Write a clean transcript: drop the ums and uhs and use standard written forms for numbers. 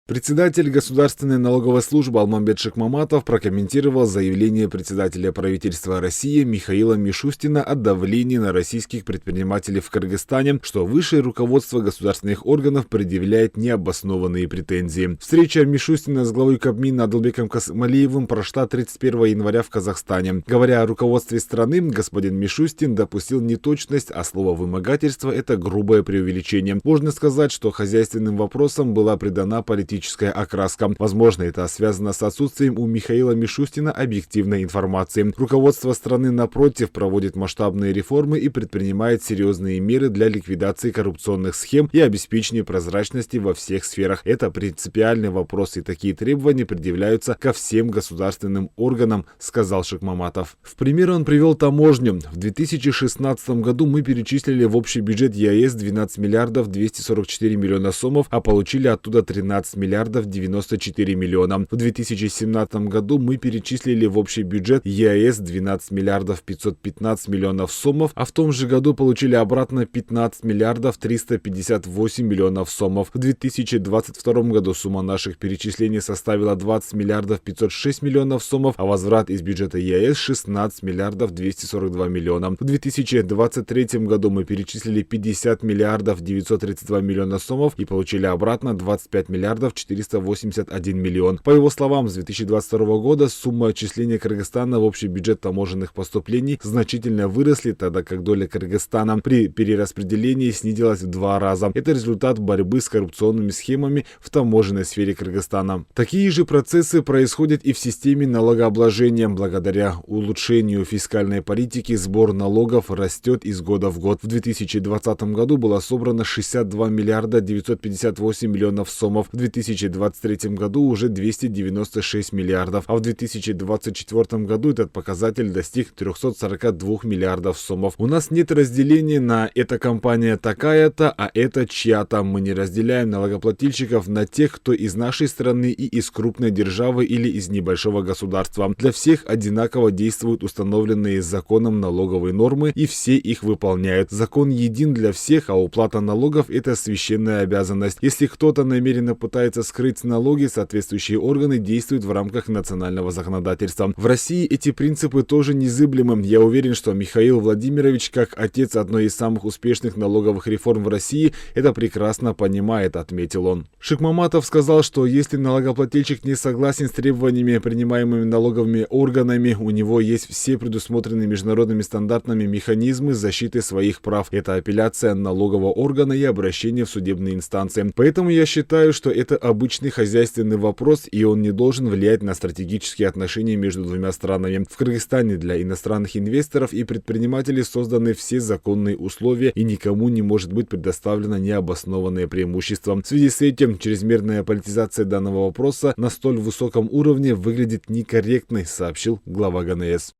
Председатель Государственной налоговой службы Алмамбет Шикмаматов прокомментировал заявление председателя правительства России Михаила Мишустина о давлении на российских предпринимателей в Кыргызстане, что высшее руководство государственных органов предъявляет необоснованные претензии. Встреча Мишустина с главой Кабмина Адылбеком Касымалиевым прошла 31 января в Казахстане. Говоря о руководстве страны, господин Мишустин допустил неточность, а слово «вымогательство» — это грубое преувеличение. Можно сказать, что хозяйственным вопросам была придана политическая окраска. Возможно, это связано с отсутствием у Михаила Мишустина объективной информации. Руководство страны, напротив, проводит масштабные реформы и предпринимает серьезные меры для ликвидации коррупционных схем и обеспечения прозрачности во всех сферах. Это принципиальный вопрос, и такие требования предъявляются ко всем государственным органам, сказал Шикмаматов. В пример он привел таможню. В 2016 году мы перечислили в общий бюджет ЕАЭС 12 миллиардов 244 миллиона сомов, а получили оттуда 13 миллиардов 94 миллиона. В 2017 году мы перечислили в общий бюджет ЕАЭС 12 миллиардов 515 миллионов сомов, а в том же году получили обратно 15 миллиардов 358 миллионов сомов. В 2022 году сумма наших перечислений составила 20 миллиардов 506 миллионов сомов, а возврат из бюджета ЕАЭС 16 миллиардов 242 миллиона. В 2023 году мы перечислили 50 миллиардов 932 миллиона сомов и получили обратно 25 миллиардов 481 миллион. По его словам, с 2022 года сумма отчисления Кыргызстана в общий бюджет таможенных поступлений значительно выросли, тогда как доля Кыргызстана при перераспределении снизилась в 2 раза. Это результат борьбы с коррупционными схемами в таможенной сфере Кыргызстана. Такие же процессы происходят и в системе налогообложения. Благодаря улучшению фискальной политики сбор налогов растет из года в год. В 2020 году было собрано 62 миллиарда 958 миллионов сомов. В 2023 году уже 296 миллиардов, а в 2024 году этот показатель достиг 342 миллиардов сомов. У нас нет разделения на «эта компания такая-то, а это чья-то». Мы не разделяем налогоплательщиков на тех, кто из нашей страны и из крупной державы или из небольшого государства. Для всех одинаково действуют установленные законом налоговые нормы, и все их выполняют. Закон един для всех, а уплата налогов – это священная обязанность. Если кто-то намеренно пытается скрыть налоги, соответствующие органы действуют в рамках национального законодательства. В России эти принципы тоже незыблемы. Я уверен, что Михаил Владимирович, как отец одной из самых успешных налоговых реформ в России, это прекрасно понимает, отметил он. Шикмаматов сказал, что если налогоплательщик не согласен с требованиями, принимаемыми налоговыми органами, у него есть все предусмотренные международными стандартами механизмы защиты своих прав. Это апелляция налогового органа и обращение в судебные инстанции. Поэтому я считаю, что это обычный хозяйственный вопрос, и он не должен влиять на стратегические отношения между двумя странами. В Кыргызстане для иностранных инвесторов и предпринимателей созданы все законные условия, и никому не может быть предоставлено необоснованное преимущество. В связи с этим чрезмерная политизация данного вопроса на столь высоком уровне выглядит некорректной, сообщил глава ГНС.